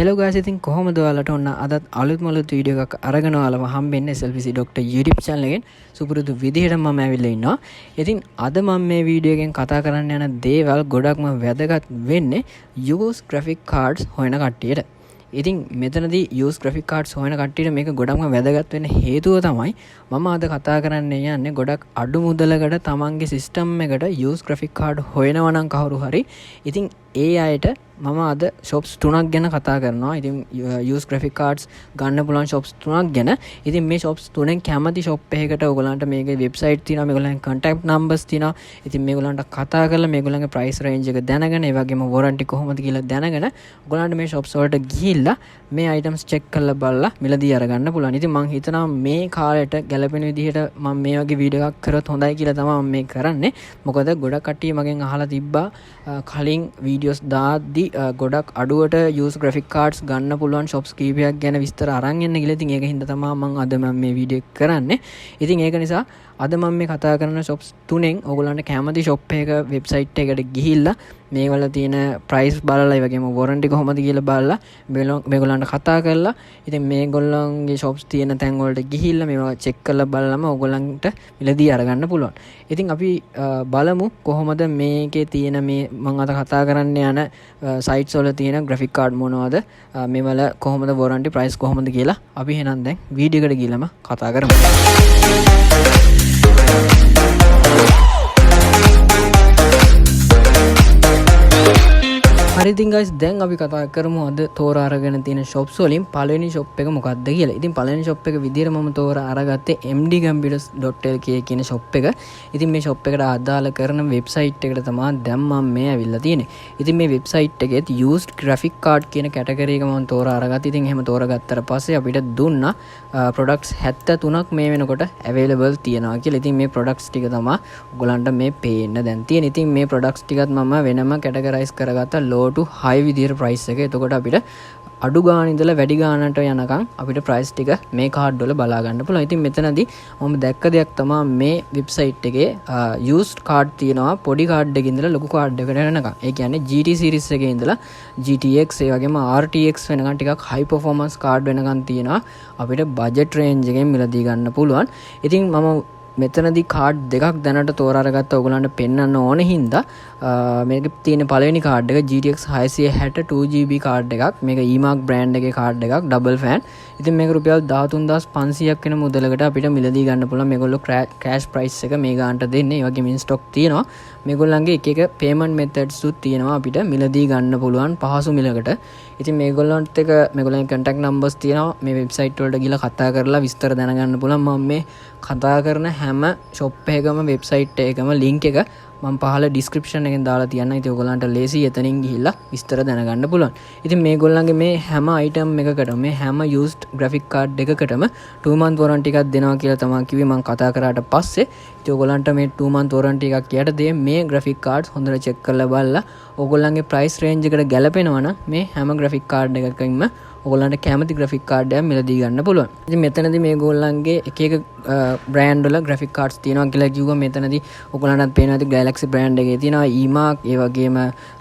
Hello guys, ඉතින් කොහොමද ඔයාලට ඔන්න අදත් අලුත්ම වීඩියෝ එකක් අරගෙන ඔයාලව හම්බෙන්නේ SLPC Doctor YouTube channel එකෙන් සුපුරුදු විදිහට මම ඇවිල්ලා ඉන්නවා. ඉතින් අද මම මේ වීඩියෝ එකෙන් කතා කරන්න යන දේවල් ගොඩක්ම වැදගත් වෙන්නේ use graphic cards හොයන කට්ටියට. ඉතින් මෙතනදී use graphic cards හොයන කට්ටියට මේක ගොඩක්ම වැදගත් වෙන්න හේතුව තමයි මම අද කතා කරන්න යන්නේ ගොඩක් අඩු මුදලකට තමන්ගේ සිස්ටම් එකට use graphic card හොයනවා නම් කවුරු හරි. ඉතින් ඒ අයට මම අද shops 3ක් ගැන කතා කරනවා. ඉතින් use graphic cards ගන්න පුළුවන් shops 3ක් ගැන. ඉතින් මේ shops 3ෙන් කැමති shop එකකට ඔයගලන්ට මේකේ website තියෙනවා, මේගොල්ලන්ගේ contact numbers තියෙනවා. ඉතින් මේගොල්ලන්ට කතා කරලා මේගොල්ලන්ගේ price range එක දැනගෙන, ඒ වගේම warranty කොහොමද කියලා දැනගෙන ඔයගලන්ට මේ shops වලට ගිහිල්ලා මේ items check කරලා බලලා මිලදී අරගන්න පුළුවන්. ඉතින් මම හිතනවා මේ කාලයට ගැලපෙන විදිහට මම මේ වගේ වීඩියෝ එකක් කරොත් හොඳයි කියලා තමයි මම මේ කරන්නේ. මොකද ගොඩක් කට්ටිය මගෙන් අහලා තිබ්බා කලින් videos දාද්දි ගොඩක් අඩුවට use graphic cards ගන්න පුළුවන් shops කීපයක් ගැන විස්තර අරන් එන්න කියලා. ඉතින් ඒක හින්දා තමයි මම අද මේ වීඩියෝ එක කරන්නේ. ඉතින් ඒක නිසා අද මම මේ කතා කරන shops 3ෙන් ඔයගොල්ලන්ට කැමති shop එක website එකට ගිහිල්ලා මේවල තියෙන price බලලා, ඒ වගේම warranty කොහොමද කියලා බලලා මේගොල්ලන්ට කතා කරලා, ඉතින් මේගොල්ලන්ගේ shops තියෙන තැන් වලට ගිහිල්ලා මේවා check කරලා බලලම ඔයගොල්ලන්ට මිලදී අරගන්න පුළුවන්. ඉතින් අපි බලමු කොහොමද මේකේ තියෙන මේ මම අද කතා කරන්න යන sites වල තියෙන graphic card මොනවද, මේවල කොහොමද warranty price කොහොමද කියලා. අපි එහෙනම් දැන් වීඩියෝ එකට ගිහලාම කතා කරමු. හරි ඉතින් guys, දැන් අපි කතා කරමු අද තෝරා අරගෙන තියෙන shops වලින් පළවෙනි shop එක මොකක්ද කියලා. ඉතින් පළවෙනි shop එක විදිහට මම තෝරා අරගත්තේ mdcomputers.lk කියන shop එක. ඉතින් මේ shop එකට අදාළ කරන website එකට තමයි දැන් මම මේ ඇවිල්ලා තියෙන්නේ. ඉතින් මේ website එකේත් used graphic card කියන category එක මම තෝරා අරගත්තා. ඉතින් එහෙම තෝරාගත්තට පස්සේ අපිට දුන්නා products 73ක් මේ වෙනකොට available තියෙනවා කියලා. ඉතින් මේ products ටික තමයි ඔයගලන්ට මේ පේන්න දැන් තියෙන. ඉතින් මේ products ටිකත් මම වෙනම categorize කරගත්තා low to high විදිහට price එක. එතකොට අපිට අඩු ගාන ඉඳලා වැඩි ගානට යනකම් අපිට price ටික මේ card වල බලා ගන්න පුළුවන්. ඉතින් මෙතනදී මම දැක්ක දෙයක් තමයි මේ website එකේ used card තියෙනවා පොඩි card එකකින් ඉඳලා ලොකු card එකකට යනකම්. ඒ කියන්නේ GT series එකේ ඉඳලා GTX ඒ වගේම RTX වෙනකම් ටිකක් high performance card වෙනකම් තියෙනවා. අපිට budget range එකෙන් මිලදී ගන්න පුළුවන්. ඉතින් මම මෙතනදී කාඩ් දෙකක් දැනට තෝරාගත්ත ඔයගලන්ට පෙන්වන්න ඕන හින්දා මේකේ තියෙන පළවෙනි කාඩ් එක GTX 660 2GB කාඩ් එකක්. මේක eMark brand එකේ කාඩ් එකක් double fan. ඉතින් මේක රුපියල් 13500ක් වෙන මුදලකට අපිට මිලදී ගන්න පුළුවන්. මේගොල්ලෝ cash price එක මේ ගානට දෙන්නේ. ඒ වගේම in stock තියෙනවා. මේගොල්ලන්ගේ එක එක payment methods උත් තියෙනවා අපිට මිලදී ගන්න පුළුවන් පහසු මිලකට. ඉතින් මේගොල්ලන්ට එක මේගොල්ලන්ගේ contact numbers තියෙනවා. මේ website වලට ගිහලා කතා කරලා විස්තර දැනගන්න පුළුවන්. මම මේ කතා කරන හැම shop එකකම website එකකම link එක මම පහල description එකෙන් දාලා තියන්න. ඉතින් ඔයගලන්ට ලේසි එතනින් ගිහිල්ලා විස්තර දැනගන්න පුළුවන්. ඉතින් මේගොල්ලන්ගේ මේ හැම item එකකටම මේ හැම used graphic card එකකටම 2 month warranty එකක් දෙනවා කියලා තමයි කිව්වේ මම කතා කරාට පස්සේ. ඉතින් ඔයගලන්ට මේ 2 month warranty එකක් යටතේ මේ graphic cards හොඳට check කරලා බලලා ඔයගොල්ලන්ගේ price range එකට ගැලපෙනවා නම් මේ හැම graphic card එකකින්ම ඔයගොල්ලන්ට කැමති graphic card එකක් මිලදී ගන්න පුළුවන්. ඉතින් මෙතනදී මේගොල්ලන්ගේ එක එක brand වල graphic cards තියෙනවා කියලා කිව්වා. මෙතනදී ඔයගොල්ලන්ටත් පේනවා ඇති Galaxy brand එකේ තියෙනවා, eMark, ඒ වගේම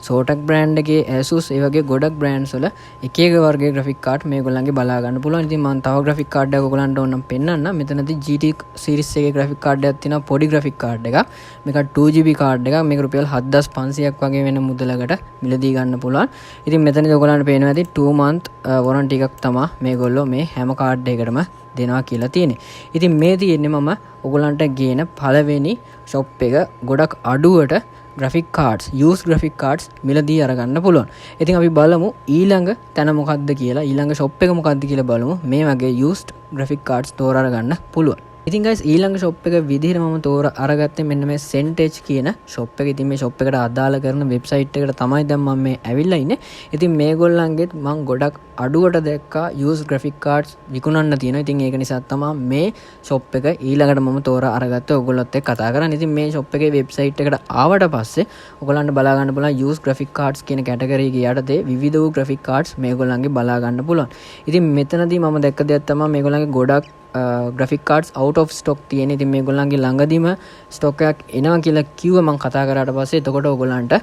Zotac brand එකේ, Asus, ඒ වගේ ගොඩක් brands වල එක එක වර්ගයේ graphic card මේගොල්ලන්ගේ බලා ගන්න පුළුවන්. ඉතින් මම තව graphic card එකක් ඔයගොල්ලන්ට ඕනම් පෙන්නන්න. මෙතනදී GT series එකේ graphic card එකක් තියෙනවා, පොඩි graphic card එකක්. මේක 2GB card එකක්. මේක රුපියල් 7500ක් වගේ වෙන මුදලකට මිලදී ගන්න පුළුවන්. ඉතින් මෙතනදී ඔයගොල්ලන්ට පේනවා ඇති 2 month warranty එකක් තමයි මේගොල්ලෝ මේ හැම කාඩ් එකකටම දෙනවා කියලා තියෙන්නේ. ඉතින් මේ තියෙන්නේ මම ඔයගලන්ට ගේන පළවෙනි shop එක ගොඩක් අඩුවට graphic cards, used graphic cards මිලදී අරගන්න පුළුවන්. ඉතින් අපි බලමු ඊළඟ තැන මොකක්ද කියලා, ඊළඟ shop එක මොකක්ද කියලා බලමු. මේ වගේ used graphic cards තෝරා ගන්න පුළුවන්. ඉතින් guys, ඊළඟ shop එක විදිහට මම තෝරා අරගත්තේ මෙන්න මේ Centage කියන shop එක. ඉතින් මේ shop එකට අදාළ කරන website එකට තමයි දැන් මම මේ ඇවිල්ලා ඉන්නේ. ඉතින් මේගොල්ලන්ගෙත් මම ගොඩක් අඩුවට දැක්කා used graphic cards විකුණන්න තියෙනවා. ඉතින් ඒක නිසා තමයි මේ shop එක ඊළඟට මම තෝරා අරගත්තේ ඔයගොල්ලොත් එක්ක කතා කරන්න. ඉතින් මේ shop එකේ website එකට ආවට පස්සේ ඔයගොල්ලන්ට බලා ගන්න පුළුවන් used graphic cards කියන category එක යටතේ විවිධ වූ graphic cards මේගොල්ලන්ගේ බලා ගන්න පුළුවන්. ඉතින් මෙතනදී මම දැක්ක දෙයක් තමයි මේගොල්ලන්ගේ ගොඩක් graphic cards out of stock තියෙන. ඉතින් මේගොල්ලන්ගේ ළඟදීම ස්ටොක් එකක් එනවා කියලා කිව්ව මම කතා කරාට පස්සේ එතකොට ඔයගොල්ලන්ට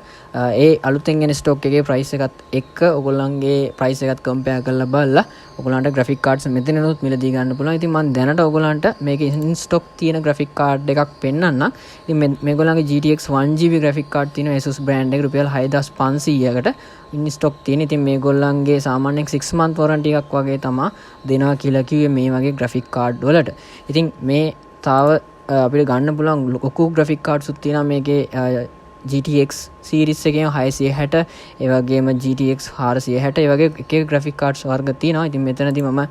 ඒ අලුතෙන් එන ස්ටොක් එකේ ප්‍රයිස් එකත් එක්ක ඔයගොල්ලන්ගේ ප්‍රයිස් එකත් කම්පෙයාර් කරලා බලලා ඔයගොල්ලන්ට graphic cards මෙතනනොත් මිලදී ගන්න පුළුවන්. ඉතින් මම දැනට ඔයගොල්ලන්ට මේකේ in stock තියෙන graphic card එකක් පෙන්නන්නම්. ඉතින් මේගොල්ලන්ගේ GTX 1GB graphic card තියෙනවා Asus brand එකේ රුපියල් 6500කට in stock තියෙන. ඉතින් මේගොල්ලන්ගේ සාමාන්‍යයෙන් 6 month warranty එකක් වගේ තමයි දෙනවා කියලා කිව්වේ මේ වගේ graphic card වලට. ඉතින් මේ තාව අපිට ගන්න පුළුවන් ලොකු graphic cards උත් තියෙනවා මේකේ GTX series එකේ 660 ඒ වගේම GTX 460 ඒ වගේ එක එක graphic cards වර්ග තියෙනවා. ඉතින් මෙතනදී මම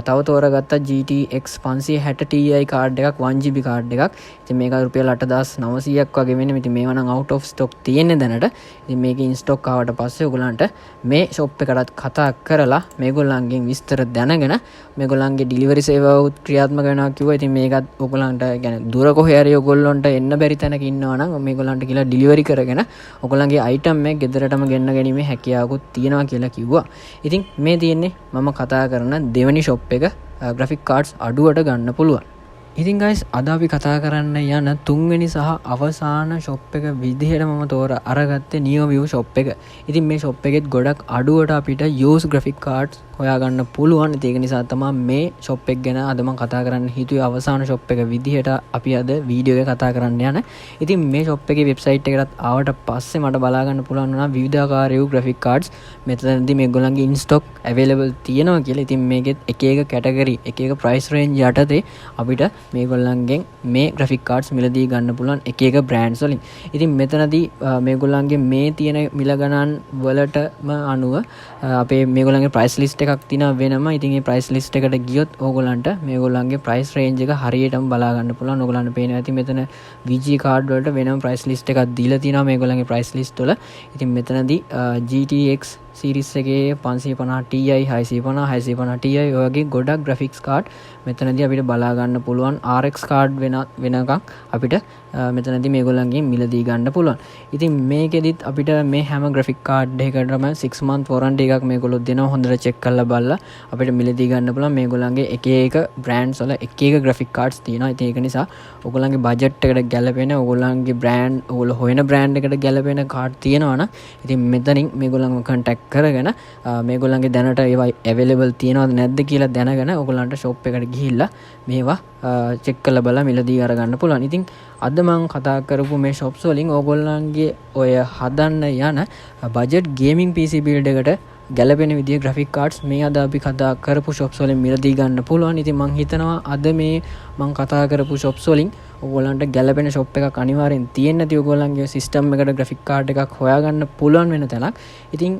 තව තෝරාගත්ත GTX 560 Ti card එකක් 1GB card එකක්. ඉතින් මේක රුපියල් 8900ක් වගේ වෙන්නේ. ඉතින් මේවා නම් out of stock තියෙන්නේ දැනට. ඉතින් මේක in stock ආවට පස්සේ ඔයගොල්ලන්ට මේ shop එකටත් කතා කරලා මේගොල්ලන්ගෙන් විස්තර දැනගෙන මේගොල්ලන්ගේ delivery සේවාව ක්‍රියාත්මක වෙනවා කිව්වා. ඉතින් මේකත් ඔයගොල්ලන්ට يعني දුර කොහේ හරි ඔයගොල්ලන්ට එන්න බැරි තැනක ඉන්නවා නම් මේගොල්ලන්ට කියලා delivery කරගෙන ඔයගොල්ලන්ගේ item එක ගෙදරටම ගෙන්න ගැනීමේ හැකියාවකුත් තියෙනවා කියලා කිව්වා. ඉතින් මේ තියෙන්නේ මම කතා කරන දෙවෙනි shop එක graphic cards අඩුවට ගන්න පුළුවන්. ඉතින් guys අද අපි කතා කරන්න යන තුන්වෙනි සහ අවසාන shop එක විදිහට මම තෝරා අරගත්තේ NeoView shop එක. ඉතින් මේ shop එකෙත් ගොඩක් අඩුවට අපිට used graphic cards හොයාගන්න පුළුවන්. ඒක නිසා තමයි මේ shop එක ගැන අද මම කතා කරන්න හිතුවේ අවසාන shop එක විදිහට අපි අද වීඩියෝ එක කතා කරන්න යන. ඉතින් මේ shop එකේ website එකකට ආවට පස්සේ මට බලා ගන්න පුළුවන් වුණා විවිධාකාර graphic cards මෙතනදී මේගොල්ලන්ගේ in stock available තියෙනවා කියලා. ඉතින් මේකෙත් එක එක category එක එක price range යටතේ අපිට මේගොල්ලන්ගෙන් මේ graphic cards මිලදී ගන්න පුළුවන් එක එක brands වලින්. ඉතින් මෙතනදී මේගොල්ලන්ගේ මේ තියෙන මිල ගණන් වලටම අනුව අපේ මේගොල්ලන්ගේ price list එකක් තියෙනවා වෙනම. ඉතින් මේ price list එකට ගියොත් ඕගොල්ලන්ට මේගොල්ලන්ගේ price range එක හරියටම බලා ගන්න පුළුවන්. ඕගොල්ලන්ට පේනවා ඇති මෙතන VG card වලට වෙනම price list එකක් දීලා තියෙනවා මේගොල්ලන්ගේ price list වල. ඉතින් මෙතනදී GTX series එකේ 550 Ti 650 650 Ti වගේ ගොඩක් graphics card මෙතනදී අපිට බලා ගන්න පුළුවන්. RX card වෙනකම් අපිට මෙතනදී මේගොල්ලන්ගෙන් මිලදී ගන්න පුළුවන්. ඉතින් මේකෙදිත් අපිට මේ හැම graphic card එකකටම 6 month warranty එකක් මේගොල්ලෝ දෙනවා. හොඳට check කරලා බලලා අපිට මිලදී ගන්න පුළුවන්. මේගොල්ලන්ගේ එක එක brands වල එක එක graphic cards තියෙනවා. ඉතින් ඒක නිසා ඔයගොල්ලන්ගේ budget එකට ගැලපෙන ඔයගොල්ලන්ගේ brand ඔයගොල්ලෝ හොයන brand එකට ගැලපෙන card තියෙනවා නම් ඉතින් මෙතනින් මේගොල්ලන්ව contact කරගෙන මේගොල්ලන්ගේ දැනට ඒවා available තියෙනවද නැද්ද කියලා දැනගෙන ඔයගොල්ලන්ට shop එකට ගිහිල්ලා මේවා check කරලා බලලා මිලදී අරගන්න පුළුවන්. ඉතින් අද මම කතා කරපු මේ shops වලින් ඔයගොල්ලන්ගේ ඔය හදන්න යන budget gaming PC build එකට ගැලපෙන විදිහේ graphic cards මේ අද අපි කතා කරපු shops වලින් මිලදී ගන්න පුළුවන්. ඉතින් මම හිතනවා අද මේ මම කතා කරපු shops වලින් ඔයගොල්ලන්ට ගැලපෙන shop එකක් අනිවාර්යෙන් තියෙන්න ඇති. ඔයගොල්ලන්ගේ system එකට graphic card එකක් හොයාගන්න පුළුවන් වෙන තැනක්. ඉතින්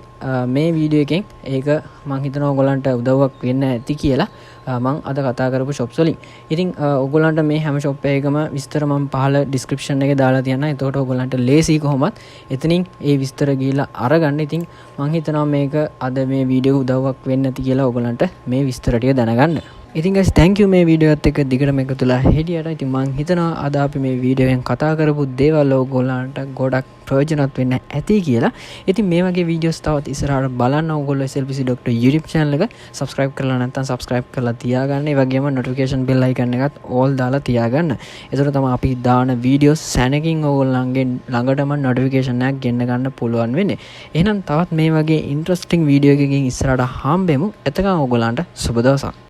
මේ වීඩියෝ එකෙන් ඒක මම හිතනවා ඔයගොල්ලන්ට උදව්වක් වෙන්න ඇති කියලා මම අද කතා කරපු shops වලින්. ඉතින් ඔයගොල්ලන්ට මේ හැම shop එකකම විස්තර මම පහළ description එකේ දාලා තියන්නම්. එතකොට ඔයගොල්ලන්ට ලේසි කොහොමත් එතනින් ඒ විස්තර ගිහිල්ලා අරගන්න. ඉතින් මම හිතනවා මේක අද මේ වීඩියෝ උදව්වක් වෙන්න ඇති කියලා ඔයගොල්ලන්ට මේ විස්තර ටික දැනගන්න. ඉතින් guys thank you මේ වීඩියෝ එකත් එක්ක දිගටම එකතුලා හිටියට. ඉතින් මම හිතනවා අද අපි මේ වීඩියෝ එකෙන් කතා කරපු දේවල් ඔයගොල්ලන්ට ගොඩක් ප්‍රයෝජනවත් වෙන්න ඇති කියලා. ඉතින් මේ වගේ වීඩියෝස් තවත් ඉස්සරහට බලන්න ඔයගොල්ලෝ SLPC Doctor YouTube channel එක subscribe කරලා නැත්නම් subscribe කරලා තියාගන්න. ඒ වගේම notification bell icon එකත් all දාලා තියාගන්න. ඒතර තමයි අපි දාන වීඩියෝස් සැනකින් ඔයගොල්ලන්ගේ ළඟටම notification එකක් ගෙන්න ගන්න පුළුවන් වෙන්නේ. එහෙනම් තවත් මේ වගේ interesting වීඩියෝ එකකින් ඉස්සරහට හම්බෙමු. එතකන් ඔයගොල්ලන්ට සුබ දවසක්.